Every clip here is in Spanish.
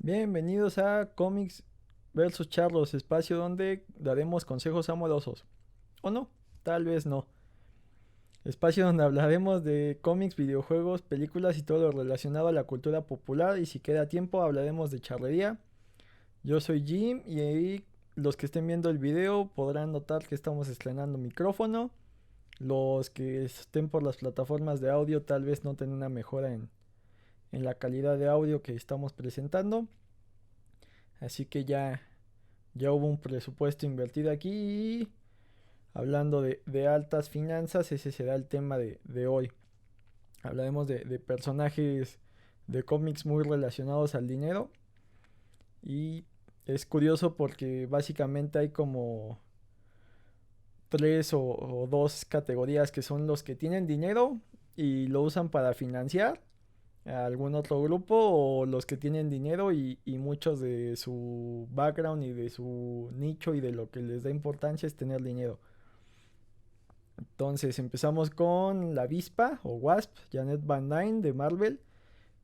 Bienvenidos a Comics versus Charlos, espacio donde daremos consejos amorosos. ¿O no? Tal vez no. Espacio donde hablaremos de cómics, videojuegos, películas y todo lo relacionado a la cultura popular. Y si queda tiempo, hablaremos de charrería. Yo soy Jim y ahí los que estén viendo el video podrán notar que estamos estrenando micrófono. Los que estén por las plataformas de audio tal vez noten una mejora en la calidad de audio que estamos presentando. Así que ya hubo un presupuesto invertido aquí y hablando de altas finanzas, ese será el tema de hoy. Hablaremos de personajes de cómics muy relacionados al dinero y es curioso porque básicamente hay como tres o dos categorías que son los que tienen dinero y lo usan para financiar a algún otro grupo o los que tienen dinero y muchos de su background y de su nicho y de lo que les da importancia es tener dinero. Entonces empezamos con la avispa o Wasp, Janet Van Dyne de Marvel,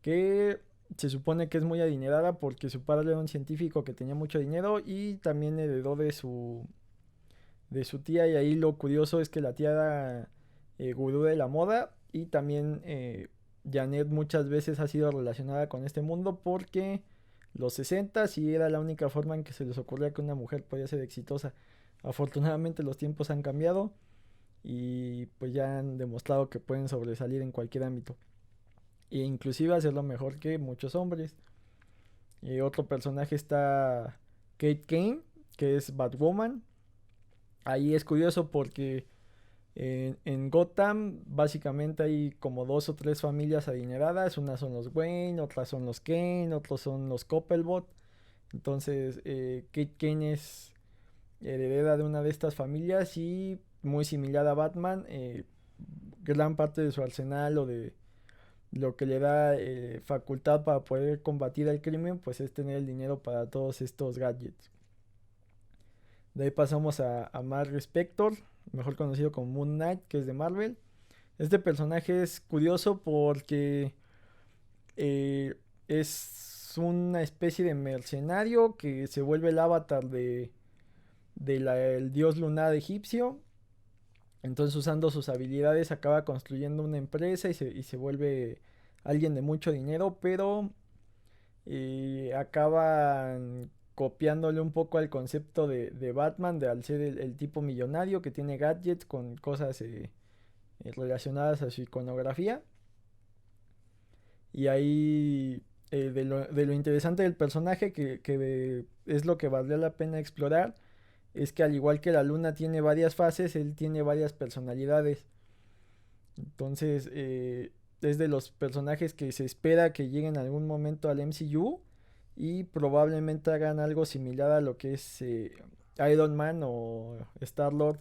que se supone que es muy adinerada porque su padre era un científico que tenía mucho dinero y también heredó de su tía. Y ahí lo curioso es que la tía era gurú de la moda y también Janet muchas veces ha sido relacionada con este mundo porque los 60 sí era la única forma en que se les ocurría que una mujer podía ser exitosa. Afortunadamente los tiempos han cambiado y pues ya han demostrado que pueden sobresalir en cualquier ámbito e inclusive hacerlo mejor que muchos hombres. Y otro personaje está Kate Kane, que es Batwoman. Ahí es curioso porque en Gotham básicamente hay como dos o tres familias adineradas. Unas son los Wayne, otras son los Kane, otros son los Coppelbot. Entonces Kate Kane es heredera de una de estas familias y muy similar a Batman. Gran parte de su arsenal o de lo que le da facultad para poder combatir el crimen pues es tener el dinero para todos estos gadgets. De ahí pasamos a Mark Spector, mejor conocido como Moon Knight, que es de Marvel. Este personaje es curioso porque eh, es una especie de mercenario que se vuelve el avatar del dios lunar egipcio. Entonces usando sus habilidades acaba construyendo una empresa y se vuelve alguien de mucho dinero, pero acaban copiándole un poco al concepto de Batman, de al ser el tipo millonario que tiene gadgets con cosas relacionadas a su iconografía. Y ahí de lo interesante del personaje, que es lo que valdría la pena explorar, es que al igual que la luna tiene varias fases, él tiene varias personalidades. Entonces, es de los personajes que se espera que lleguen en algún momento al MCU y probablemente hagan algo similar a lo que es Iron Man o Star-Lord.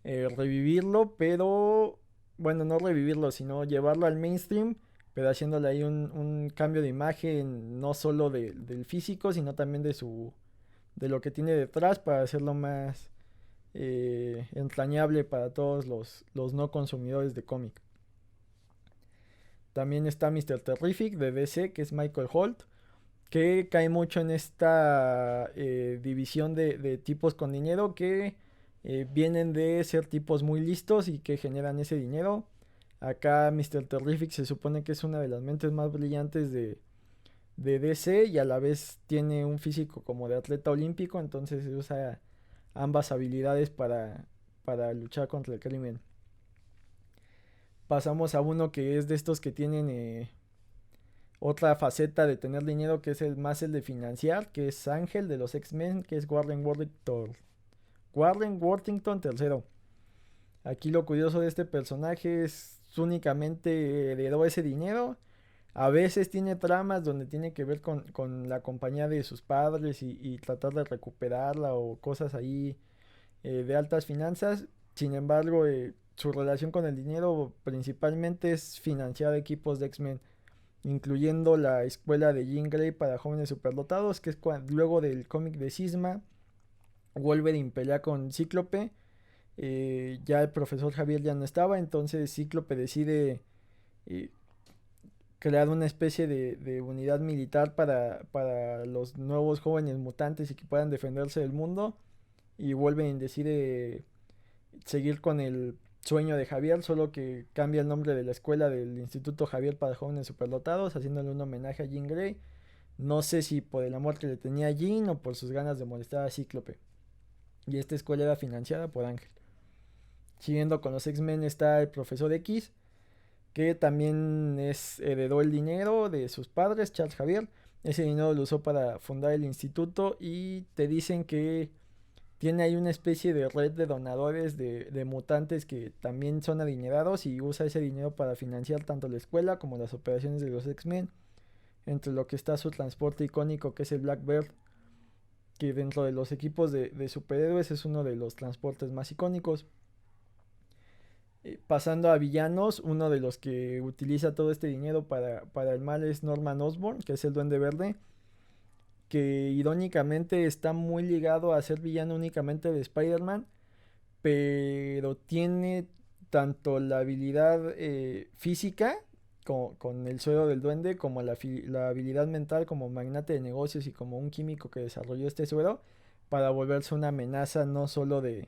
Revivirlo, pero bueno, no revivirlo, sino llevarlo al mainstream, pero haciéndole ahí un cambio de imagen, no solo del físico, sino también de lo que tiene detrás para hacerlo más entrañable para todos los no consumidores de cómic. También está Mr. Terrific de DC, que es Michael Holt, que cae mucho en esta división de tipos con dinero que vienen de ser tipos muy listos y que generan ese dinero. Acá Mr. Terrific se supone que es una de las mentes más brillantes de DC y a la vez tiene un físico como de atleta olímpico, entonces usa ambas habilidades para luchar contra el crimen. Pasamos a uno que es de estos que tienen otra faceta de tener dinero, que es el de financiar, que es Ángel de los X-Men, que es Warren Worthington III. Aquí lo curioso de este personaje es únicamente heredó ese dinero. A veces tiene tramas donde tiene que ver con la compañía de sus padres y tratar de recuperarla o cosas ahí de altas finanzas. Sin embargo, su relación con el dinero principalmente es financiar equipos de X-Men, incluyendo la escuela de Jean Grey para jóvenes superdotados, que es luego del cómic de Cisma, Wolverine pelea con Cíclope. Ya el profesor Javier ya no estaba, entonces Cíclope decide eh, crear una especie de unidad militar para los nuevos jóvenes mutantes y que puedan defenderse del mundo. Y Wolverine decide seguir con el sueño de Javier, solo que cambia el nombre de la escuela del Instituto Javier para Jóvenes Superdotados, haciéndole un homenaje a Jean Grey. No sé si por el amor que le tenía a Jean o por sus ganas de molestar a Cíclope. Y esta escuela era financiada por Ángel. Siguiendo con los X-Men está el Profesor X, que también heredó el dinero de sus padres, Charles Javier. Ese dinero lo usó para fundar el instituto y te dicen que tiene ahí una especie de red de donadores de mutantes que también son adinerados y usa ese dinero para financiar tanto la escuela como las operaciones de los X-Men. Entre lo que está su transporte icónico que es el Blackbird, que dentro de los equipos de superhéroes es uno de los transportes más icónicos. Pasando a villanos, uno de los que utiliza todo este dinero para el mal es Norman Osborn, que es el Duende Verde, que irónicamente está muy ligado a ser villano únicamente de Spider-Man, pero tiene tanto la habilidad física con el suero del duende, como la habilidad mental como magnate de negocios y como un químico que desarrolló este suero para volverse una amenaza no solo de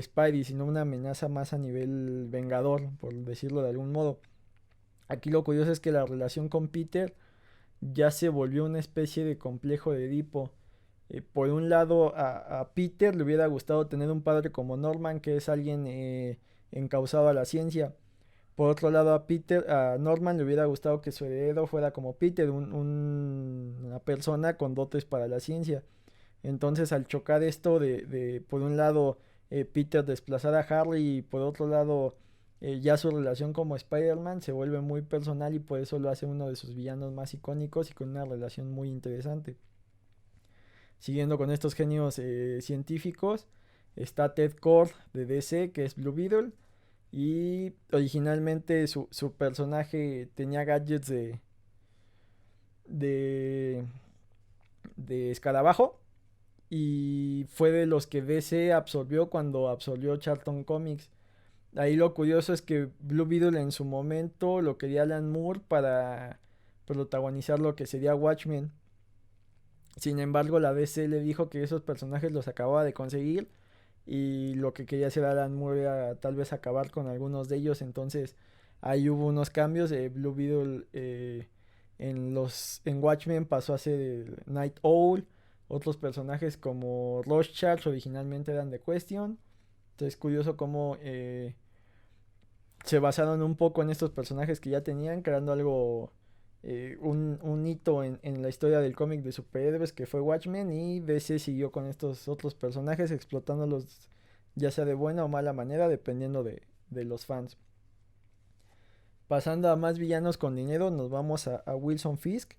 Spidey, sino una amenaza más a nivel vengador, por decirlo de algún modo. Aquí lo curioso es que la relación con Peter ya se volvió una especie de complejo de Edipo. Por un lado, a Peter le hubiera gustado tener un padre como Norman, que es alguien encausado a la ciencia. Por otro lado, a Norman le hubiera gustado que su heredero fuera como Peter, una persona con dotes para la ciencia. Entonces, al chocar esto por un lado, Peter desplazar a Harry y por otro lado, ya su relación como Spider-Man se vuelve muy personal y por eso lo hace uno de sus villanos más icónicos y con una relación muy interesante. Siguiendo con estos genios científicos, está Ted Kord de DC, que es Blue Beetle. Y originalmente su personaje tenía gadgets de, de escarabajo. Y fue de los que DC absorbió cuando absorbió Charlton Comics. Ahí lo curioso es que Blue Beetle en su momento lo quería Alan Moore para protagonizar lo que sería Watchmen. Sin embargo, la DC le dijo que esos personajes los acababa de conseguir y lo que quería hacer Alan Moore era tal vez acabar con algunos de ellos. Entonces ahí hubo unos cambios. Blue Beetle en Watchmen pasó a ser Night Owl. Otros personajes como Rorschach originalmente eran de Question. Entonces curioso cómo se basaron un poco en estos personajes que ya tenían, creando algo, un hito en la historia del cómic de superhéroes que fue Watchmen, y DC siguió con estos otros personajes explotándolos ya sea de buena o mala manera dependiendo de los fans. Pasando a más villanos con dinero, nos vamos a Wilson Fisk,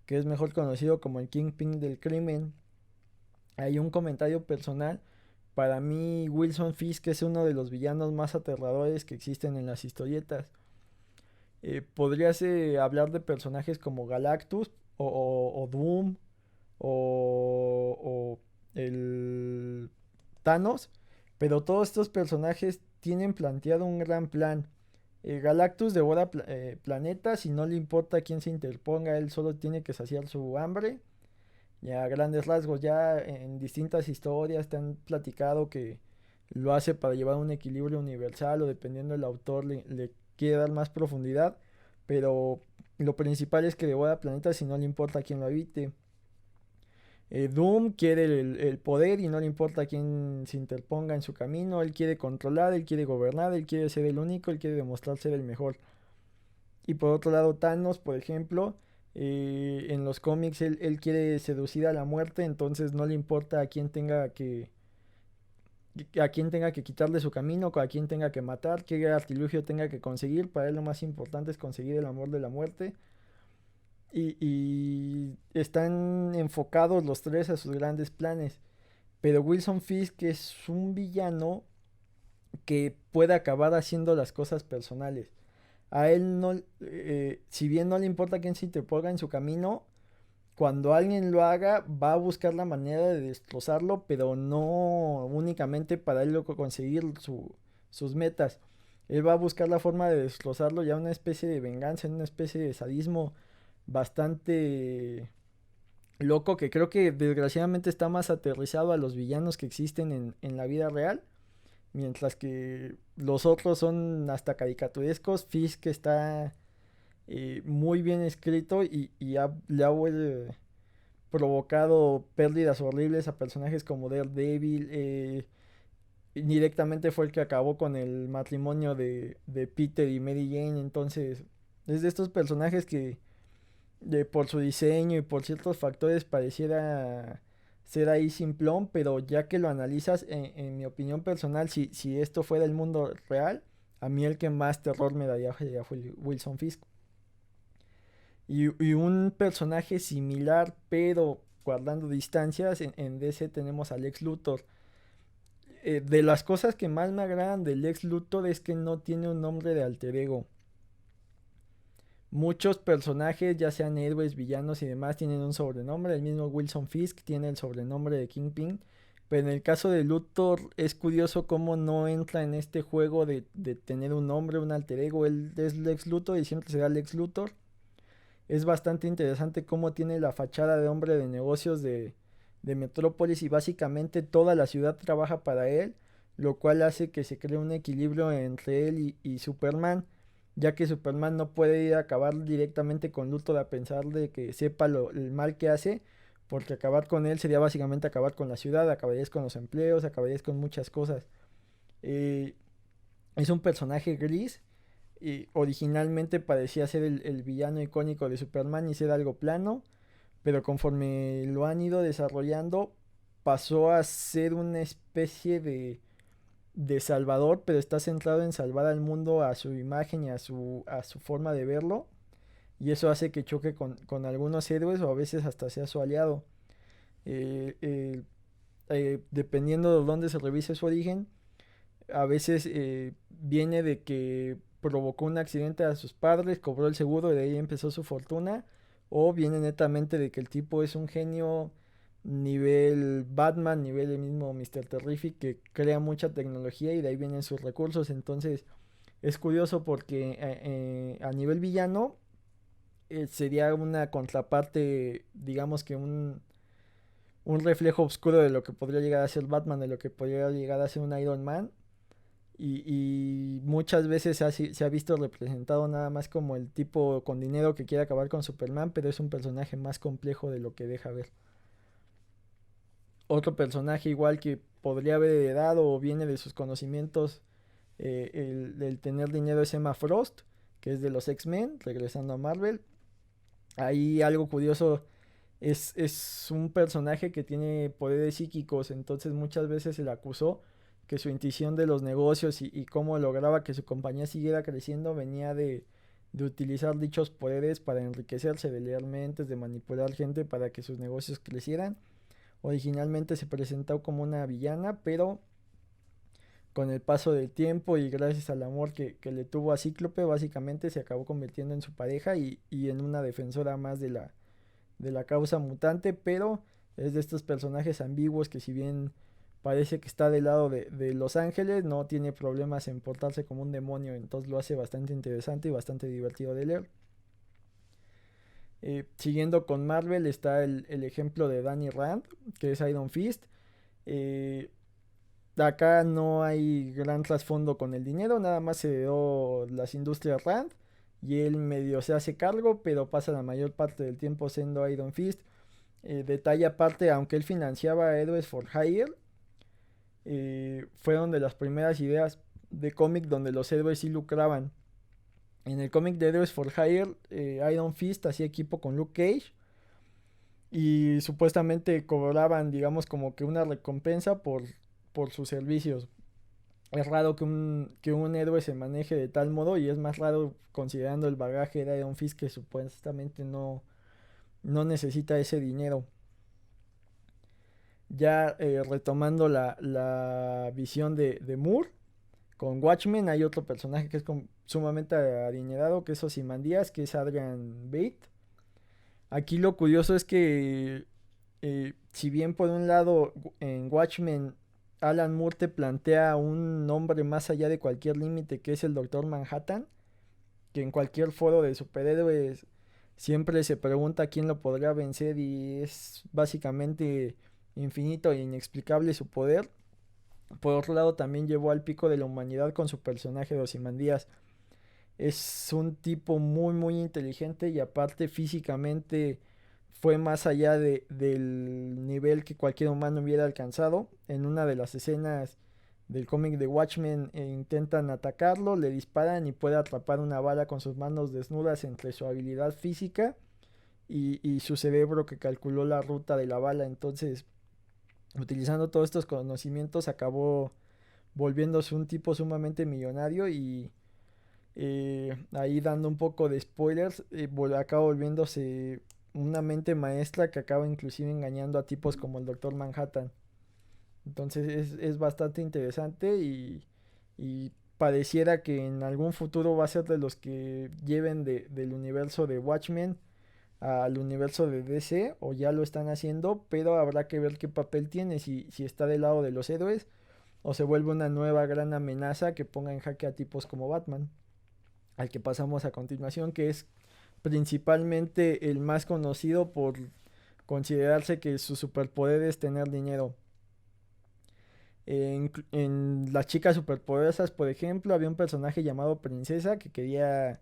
que es mejor conocido como el Kingpin del crimen. Hay un comentario personal. Para mí, Wilson Fisk es uno de los villanos más aterradores que existen en las historietas. Podrías hablar de personajes como Galactus o Doom o el Thanos, pero todos estos personajes tienen planteado un gran plan. Galactus devora planetas y no le importa quién se interponga, él solo tiene que saciar su hambre. Y a grandes rasgos, ya en distintas historias te han platicado que lo hace para llevar un equilibrio universal o dependiendo del autor le quiere dar más profundidad, pero lo principal es que devora planetas y no le importa quién lo habite. Doom quiere el poder y no le importa quién se interponga en su camino, él quiere controlar, él quiere gobernar, él quiere ser el único, él quiere demostrar ser el mejor. Y por otro lado, Thanos, por ejemplo, en los cómics él quiere seducir a la muerte, entonces no le importa a quién tenga que quitarle su camino, a quién tenga que matar, qué artilugio tenga que conseguir. Para él lo más importante es conseguir el amor de la muerte. Y están enfocados los tres a sus grandes planes. Pero Wilson Fisk es un villano que puede acabar haciendo las cosas personales. A él no, si bien no le importa quién se interponga en su camino, cuando alguien lo haga, va a buscar la manera de destrozarlo, pero no únicamente para él conseguir sus metas. Él va a buscar la forma de destrozarlo, ya una especie de venganza, una especie de sadismo bastante loco, que creo que desgraciadamente está más aterrizado a los villanos que existen en la vida real, mientras que los otros son hasta caricaturescos. Fisk está muy bien escrito le ha provocado pérdidas horribles a personajes como Daredevil. Indirectamente fue el que acabó con el matrimonio de Peter y Mary Jane. Entonces, es de estos personajes que por su diseño y por ciertos factores pareciera ser ahí simplón, pero ya que lo analizas, en mi opinión personal, si esto fuera el mundo real, a mí el que más terror me daría sería Wilson Fisk. Y un personaje similar, pero guardando distancias, en DC tenemos a Lex Luthor. De las cosas que más me agradan de Lex Luthor es que no tiene un nombre de alter ego. Muchos personajes, ya sean héroes, villanos y demás, tienen un sobrenombre. El mismo Wilson Fisk tiene el sobrenombre de Kingpin. Pero en el caso de Luthor es curioso cómo no entra en este juego de tener un nombre, un alter ego. Él es Lex Luthor y siempre será Lex Luthor. Es bastante interesante cómo tiene la fachada de hombre de negocios de Metrópolis y básicamente toda la ciudad trabaja para él, lo cual hace que se cree un equilibrio entre él y Superman, ya que Superman no puede ir a acabar directamente con Luthor a pensar de que sepa el mal que hace, porque acabar con él sería básicamente acabar con la ciudad, acabarías con los empleos, acabarías con muchas cosas. Eh, es un personaje gris y originalmente parecía ser el villano icónico de Superman y ser algo plano, pero conforme lo han ido desarrollando, pasó a ser una especie de salvador, pero está centrado en salvar al mundo a su imagen y a su forma de verlo, y eso hace que choque con algunos héroes o a veces hasta sea su aliado. Eh, eh, Dependiendo de dónde se revise su origen, a veces viene de que provocó un accidente a sus padres, cobró el seguro y de ahí empezó su fortuna. O viene netamente de que el tipo es un genio nivel Batman, nivel el mismo Mr. Terrific, que crea mucha tecnología y de ahí vienen sus recursos. Entonces es curioso porque a nivel villano sería una contraparte, digamos que un reflejo oscuro de lo que podría llegar a ser Batman, de lo que podría llegar a ser un Iron Man. Y muchas veces se ha visto representado nada más como el tipo con dinero que quiere acabar con Superman, pero es un personaje más complejo de lo que deja ver. Otro personaje igual que podría haber heredado o viene de sus conocimientos el tener dinero es Emma Frost, que es de los X-Men, regresando a Marvel. Ahí algo curioso es un personaje que tiene poderes psíquicos, entonces muchas veces se le acusó que su intuición de los negocios y cómo lograba que su compañía siguiera creciendo venía de utilizar dichos poderes para enriquecerse, de leer mentes, de manipular gente para que sus negocios crecieran. Originalmente se presentó como una villana, pero con el paso del tiempo y gracias al amor que le tuvo a Cíclope, básicamente se acabó convirtiendo en su pareja y en una defensora más de la causa mutante, pero es de estos personajes ambiguos que si bien parece que está del lado de Los Ángeles, no tiene problemas en portarse como un demonio, entonces lo hace bastante interesante y bastante divertido de leer. Siguiendo con Marvel está el ejemplo de Danny Rand, que es Iron Fist. Eh, Acá no hay gran trasfondo con el dinero, nada más se dio las industrias Rand y él medio se hace cargo, pero pasa la mayor parte del tiempo siendo Iron Fist. Detalle aparte, aunque él financiaba a Héroes for Hire, fueron de las primeras ideas de cómic donde los héroes sí lucraban. En el cómic de Héroes for Hire, Iron Fist hacía equipo con Luke Cage y supuestamente cobraban, digamos, como que una recompensa por sus servicios. Es raro que un héroe se maneje de tal modo y es más raro considerando el bagaje de Iron Fist que supuestamente no necesita ese dinero. Ya retomando la visión de Moore, con Watchmen hay otro personaje que es sumamente adinerado, que es Ozymandias, que es Adrian Bate. Aquí lo curioso es que, si bien por un lado en Watchmen Alan Moore te plantea un nombre más allá de cualquier límite, que es el Doctor Manhattan, que en cualquier foro de superhéroes siempre se pregunta quién lo podría vencer y es básicamente infinito e inexplicable su poder. Por otro lado, también llevó al pico de la humanidad con su personaje de Ozymandias. Es un tipo muy muy inteligente y aparte físicamente fue más allá del nivel que cualquier humano hubiera alcanzado. En una de las escenas del cómic de Watchmen intentan atacarlo, le disparan y puede atrapar una bala con sus manos desnudas entre su habilidad física y su cerebro que calculó la ruta de la bala. Entonces, utilizando todos estos conocimientos, acabó volviéndose un tipo sumamente millonario y ahí dando un poco de spoilers, acaba volviéndose una mente maestra que acaba inclusive engañando a tipos como el Doctor Manhattan. Entonces es bastante interesante y pareciera que en algún futuro va a ser de los que lleven del universo de Watchmen al universo de DC, o ya lo están haciendo, pero habrá que ver qué papel tiene, si está del lado de los héroes o se vuelve una nueva gran amenaza que ponga en jaque a tipos como Batman, al que pasamos a continuación, que es principalmente el más conocido por considerarse que su superpoder es tener dinero. En las chicas superpoderosas, por ejemplo, había un personaje llamado Princesa que quería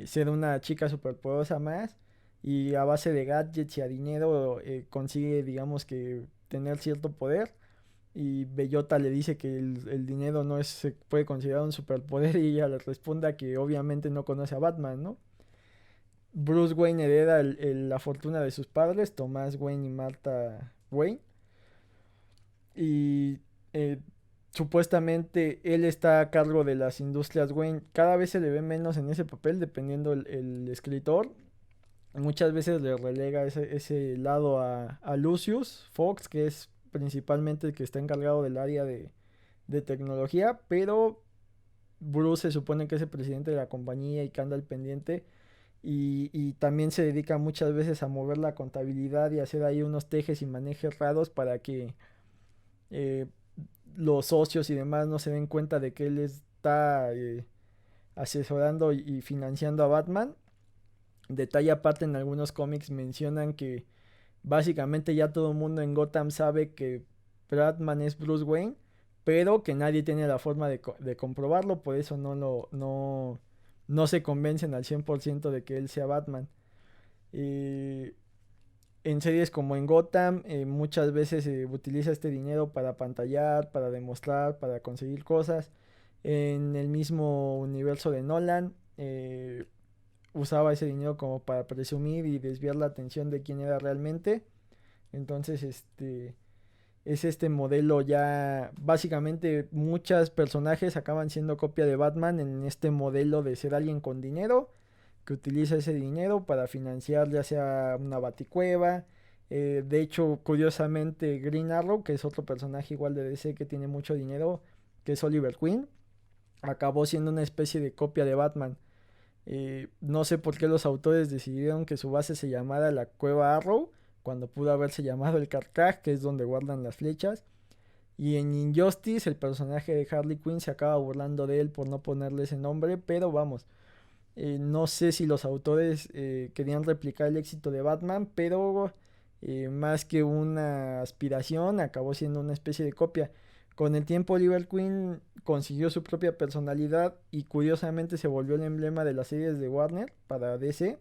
ser una chica superpoderosa más y a base de gadgets y a dinero consigue, digamos que, tener cierto poder. Y Bellota le dice que el dinero no es, se puede considerar un superpoder y ella le responde que obviamente no conoce a Batman, ¿no? Bruce Wayne hereda la fortuna de sus padres, Thomas Wayne y Martha Wayne. Y eh, supuestamente él está a cargo de las industrias Wayne. Cada vez se le ve menos en ese papel dependiendo el escritor. Muchas veces le relega ese lado a Lucius Fox, que es principalmente el que está encargado del área de tecnología, pero Bruce se supone que es el presidente de la compañía y que anda al pendiente y también se dedica muchas veces a mover la contabilidad y hacer ahí unos tejes y manejes raros para que eh, los socios y demás no se den cuenta de que él está asesorando y financiando a Batman. Detalle aparte, en algunos cómics mencionan que básicamente ya todo el mundo en Gotham sabe que Batman es Bruce Wayne, pero que nadie tiene la forma de comprobarlo, por eso no se convencen al 100% de que él sea Batman. Eh, en series como en Gotham, muchas veces se utiliza este dinero para pantallar, para demostrar, para conseguir cosas. En el mismo universo de Nolan, usaba ese dinero como para presumir y desviar la atención de quién era realmente. Entonces, es este modelo ya, básicamente muchos personajes acaban siendo copia de Batman en este modelo de ser alguien con dinero que utiliza ese dinero para financiar ya sea una baticueva. De hecho, curiosamente, Green Arrow, que es otro personaje igual de DC que tiene mucho dinero, que es Oliver Queen, acabó siendo una especie de copia de Batman. No sé por qué los autores decidieron que su base se llamara la Cueva Arrow, cuando pudo haberse llamado el Carcaj, que es donde guardan las flechas. Y en Injustice, el personaje de Harley Quinn se acaba burlando de él por no ponerle ese nombre, pero vamos, no sé si los autores querían replicar el éxito de Batman, pero más que una aspiración, acabó siendo una especie de copia. Con el tiempo, Oliver Queen consiguió su propia personalidad y curiosamente se volvió el emblema de las series de Warner para DC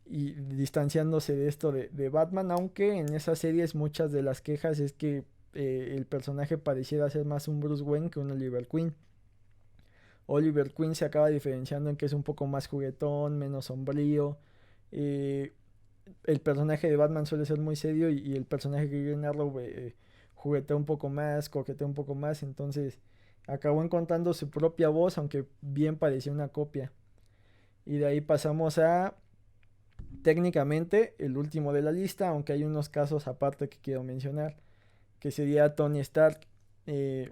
y distanciándose de esto de Batman, aunque en esas series muchas de las quejas es que el personaje pareciera ser más un Bruce Wayne que un Oliver Queen. Oliver Queen se acaba diferenciando en que es un poco más juguetón, menos sombrío. eh, el personaje de Batman suele ser muy serio y el personaje de Green Arrow juguetea un poco más, coquetea un poco más, entonces acabó encontrando su propia voz, aunque bien parecía una copia. Y de ahí pasamos a técnicamente el último de la lista, aunque hay unos casos aparte que quiero mencionar, que sería Tony Stark. Eh,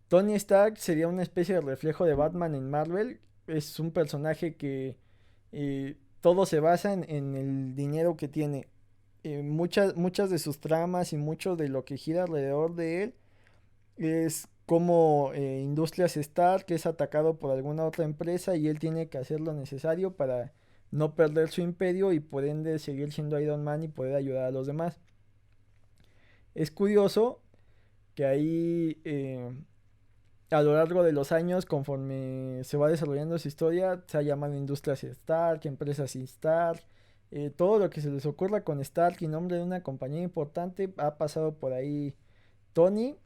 Tony Stark sería una especie de reflejo de Batman en Marvel. Es un personaje que todo se basa en el dinero que tiene. muchas de sus tramas y mucho de lo que gira alrededor de él es como Industrias Stark es atacado por alguna otra empresa y él tiene que hacer lo necesario para no perder su imperio y por ende seguir siendo Iron Man y poder ayudar a los demás. Es curioso que ahí a lo largo de los años, conforme se va desarrollando su historia, se ha llamado Industrias Stark, Empresas Stark, todo lo que se les ocurra con Stark y nombre de una compañía importante ha pasado por ahí Tony.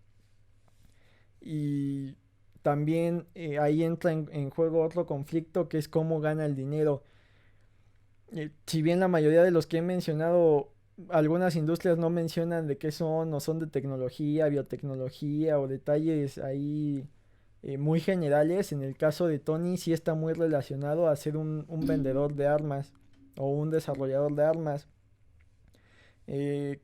Y también ahí entra en juego otro conflicto que es cómo gana el dinero. Si bien la mayoría de los que he mencionado, algunas industrias no mencionan de qué son o son de tecnología, biotecnología o detalles ahí muy generales, en el caso de Tony sí está muy relacionado a ser un vendedor de armas o un desarrollador de armas.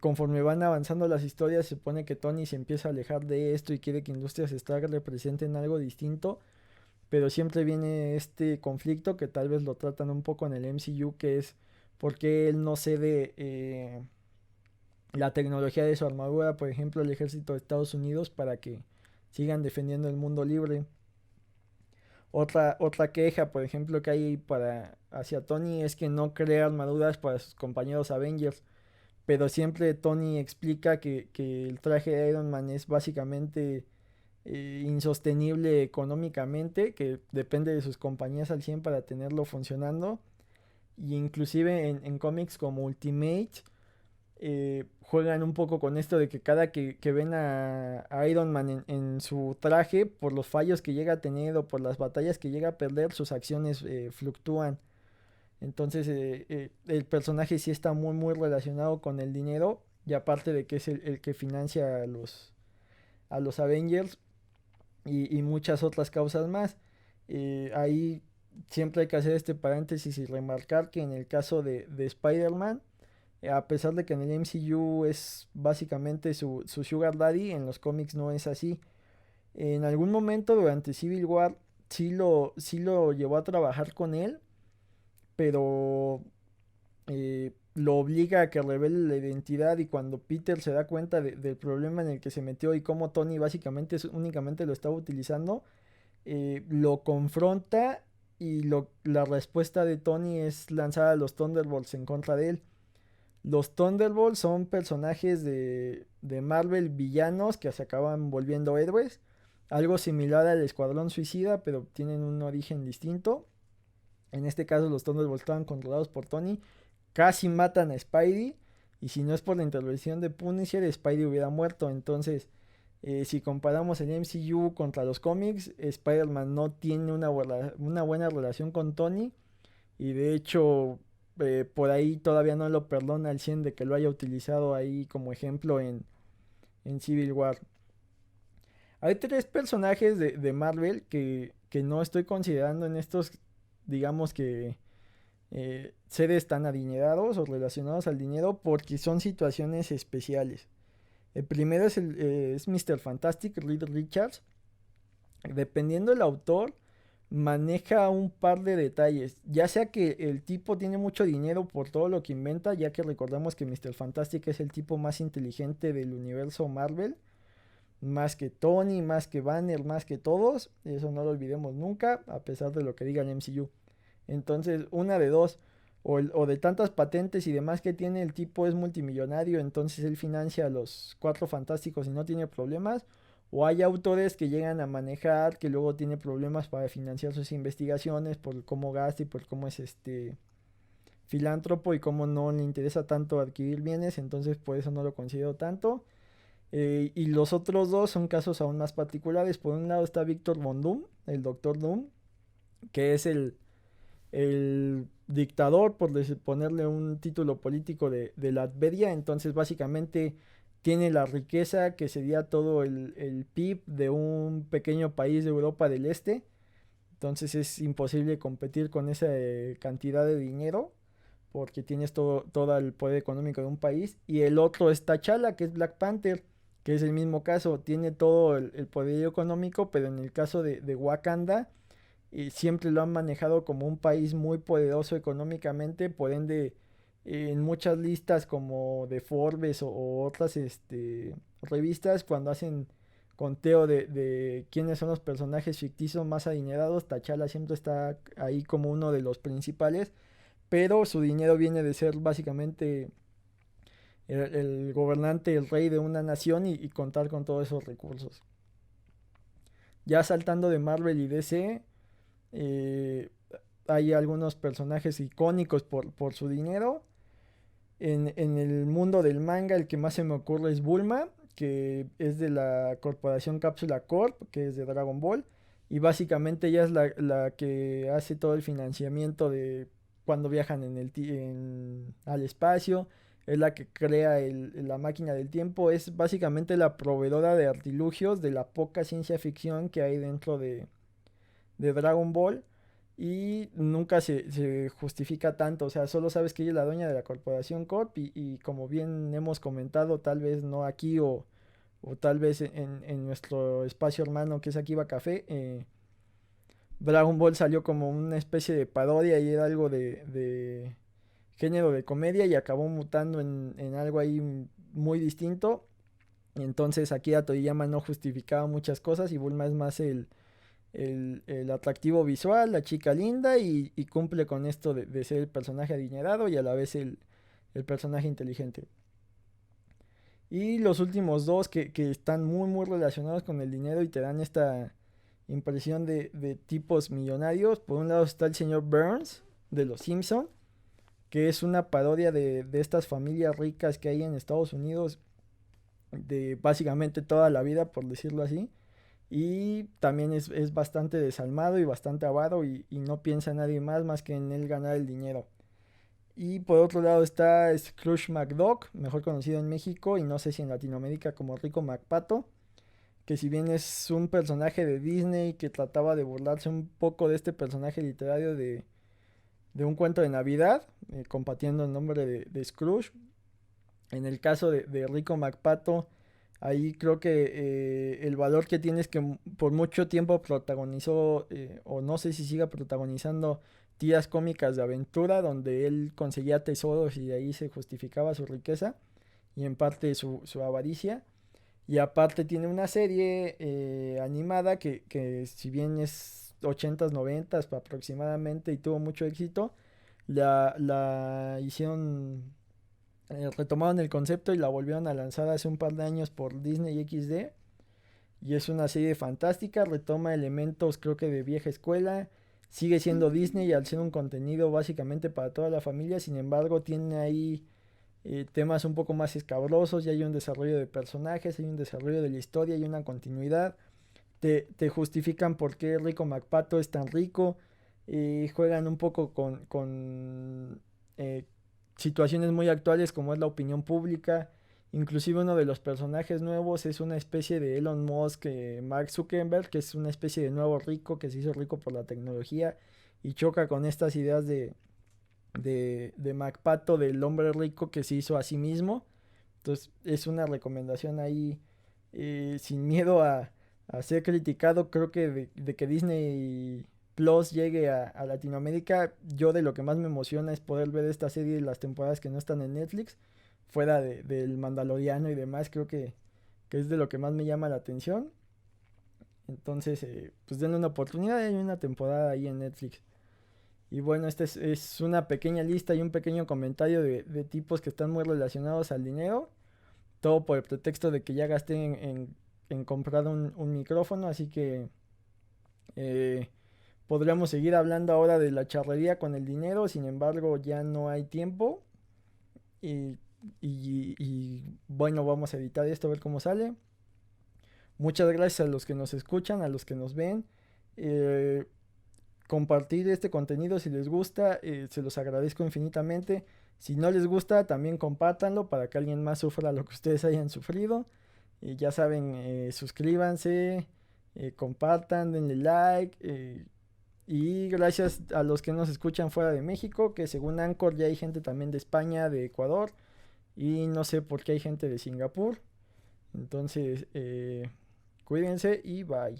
Conforme van avanzando las historias, se supone que Tony se empieza a alejar de esto y quiere que Industrias Stark representen algo distinto, pero siempre viene este conflicto que tal vez lo tratan un poco en el MCU, que es por qué él no cede la tecnología de su armadura, por ejemplo, al ejército de Estados Unidos para que sigan defendiendo el mundo libre. Otra queja, por ejemplo, que hay hacia Tony es que no crea armaduras para sus compañeros Avengers. Pero siempre Tony explica que el traje de Iron Man es básicamente insostenible económicamente, que depende de sus compañías al 100 para tenerlo funcionando. Y inclusive en cómics como Ultimate juegan un poco con esto de que cada que ven a Iron Man en su traje, por los fallos que llega a tener o por las batallas que llega a perder, sus acciones fluctúan. Entonces el personaje sí está muy relacionado con el dinero y aparte de que es el que financia a los Avengers y muchas otras causas más. Ahí siempre hay que hacer este paréntesis y remarcar que en el caso de Spider-Man, a pesar de que en el MCU es básicamente su Sugar Daddy, en los cómics no es así. En algún momento durante Civil War sí lo llevó a trabajar con él, pero lo obliga a que revele la identidad y cuando Peter se da cuenta del problema en el que se metió y cómo Tony básicamente únicamente lo estaba utilizando, lo confronta y la respuesta de Tony es lanzar a los Thunderbolts en contra de él. Los Thunderbolts son personajes de Marvel villanos que se acaban volviendo héroes. Algo similar al Escuadrón Suicida, pero tienen un origen distinto. En este caso los Thunderbolts estaban controlados por Tony. Casi matan a Spidey. Y si no es por la intervención de Punisher, Spidey hubiera muerto. Entonces, si comparamos el MCU contra los cómics, Spider-Man no tiene una buena relación con Tony. Y de hecho, por ahí todavía no lo perdona al 100 de que lo haya utilizado ahí como ejemplo en Civil War. Hay tres personajes de Marvel que no estoy considerando en estos, digamos que seres tan adinerados o relacionados al dinero porque son situaciones especiales. El primero es Mr. Fantastic, Reed Richards. Dependiendo del autor, maneja un par de detalles. Ya sea que el tipo tiene mucho dinero por todo lo que inventa, ya que recordamos que Mr. Fantastic es el tipo más inteligente del universo Marvel. Más que Tony, más que Banner, más que todos. Eso no lo olvidemos nunca, a pesar de lo que diga el MCU. Entonces, una de dos. O de tantas patentes y demás que tiene, el tipo es multimillonario, entonces él financia a los Cuatro Fantásticos y no tiene problemas. O hay autores que llegan a manejar, que luego tiene problemas para financiar sus investigaciones por cómo gasta y por cómo es filántropo y cómo no le interesa tanto adquirir bienes, entonces por eso no lo considero tanto. Y los otros dos son casos aún más particulares. Por un lado está Víctor Von Doom, el Doctor Doom, que es el dictador, por ponerle un título político de la Adveria. Entonces básicamente tiene la riqueza que sería todo el PIB de un pequeño país de Europa del Este. Entonces es imposible competir con esa cantidad de dinero porque tienes todo el poder económico de un país. Y el otro es T'Challa, que es Black Panther, que es el mismo caso, tiene todo el poder económico, pero en el caso de Wakanda, siempre lo han manejado como un país muy poderoso económicamente, por ende en muchas listas como de Forbes o otras revistas, cuando hacen conteo de quiénes son los personajes ficticios más adinerados, T'Challa siempre está ahí como uno de los principales, pero su dinero viene de ser básicamente el gobernante, el rey de una nación y contar con todos esos recursos. Ya saltando de Marvel y DC, eh, hay algunos personajes icónicos por su dinero. En el mundo del manga, el que más se me ocurre es Bulma, que es de la corporación Cápsula Corp, que es de Dragon Ball. Y básicamente ella es la que hace todo el financiamiento de cuando viajan al espacio. Es la que crea la máquina del tiempo. Es básicamente la proveedora de artilugios de la poca ciencia ficción que hay dentro de Dragon Ball y nunca se justifica tanto, o sea, solo sabes que ella es la dueña de la corporación Corp y como bien hemos comentado, tal vez no aquí o tal vez en nuestro espacio hermano que es Akiba Café, Dragon Ball salió como una especie de parodia y era algo de género de comedia y acabó mutando en algo ahí muy distinto. Entonces Akira Toriyama no justificaba muchas cosas y Bulma es más el atractivo visual, la chica linda y cumple con esto de ser el personaje adinerado y a la vez el personaje inteligente. Y los últimos dos que están muy relacionados con el dinero y te dan esta impresión de tipos millonarios. Por un lado está el señor Burns de Los Simpson, que es una parodia de estas familias ricas que hay en Estados Unidos de básicamente toda la vida, por decirlo así. Y también es bastante desalmado y bastante avaro y no piensa en nadie más que en él ganar el dinero. Y por otro lado está Scrooge McDuck, mejor conocido en México y no sé si en Latinoamérica como Rico McPato, que si bien es un personaje de Disney que trataba de burlarse un poco de este personaje literario de un cuento de Navidad, compartiendo el nombre de Scrooge. En el caso de Rico McPato, ahí creo que el valor que tiene es que por mucho tiempo protagonizó, o no sé si siga protagonizando, tiras cómicas de aventura donde él conseguía tesoros y de ahí se justificaba su riqueza y en parte su avaricia. Y aparte tiene una serie animada que si bien es 80s, 90s aproximadamente y tuvo mucho éxito, la hicieron retomaron el concepto y la volvieron a lanzar hace un par de años por Disney XD. Y es una serie fantástica, retoma elementos creo que de vieja escuela. Sigue siendo Disney al ser un contenido básicamente para toda la familia. Sin embargo, tiene ahí temas un poco más escabrosos. Y hay un desarrollo de personajes, hay un desarrollo de la historia, hay una continuidad. Te justifican por qué Rico McPato es tan rico. Juegan un poco con situaciones muy actuales como es la opinión pública. Inclusive uno de los personajes nuevos es una especie de Elon Musk, Mark Zuckerberg, que es una especie de nuevo rico que se hizo rico por la tecnología y choca con estas ideas de McPato del hombre rico que se hizo a sí mismo. Entonces es una recomendación ahí sin miedo a ser criticado. Creo que de que Disney Plus llegue a Latinoamérica, yo de lo que más me emociona es poder ver esta serie de las temporadas que no están en Netflix, fuera del Mandaloriano y demás, creo que es de lo que más me llama la atención. Entonces, pues denle una oportunidad, hay una temporada ahí en Netflix. Y bueno, esta es una pequeña lista y un pequeño comentario de tipos que están muy relacionados al dinero. Todo por el pretexto de que ya gasté en comprar un micrófono, así que eh, podríamos seguir hablando ahora de la charrería con el dinero, sin embargo ya no hay tiempo y, bueno, vamos a editar esto a ver cómo sale. Muchas gracias a los que nos escuchan, a los que nos ven. Eh, Compartir este contenido si les gusta, se los agradezco infinitamente. Si no les gusta, también compártanlo para que alguien más sufra lo que ustedes hayan sufrido. Ya saben, suscríbanse, compartan, denle like. Y gracias a los que nos escuchan fuera de México, que según Anchor ya hay gente también de España, de Ecuador. Y no sé por qué hay gente de Singapur. Entonces, cuídense y bye.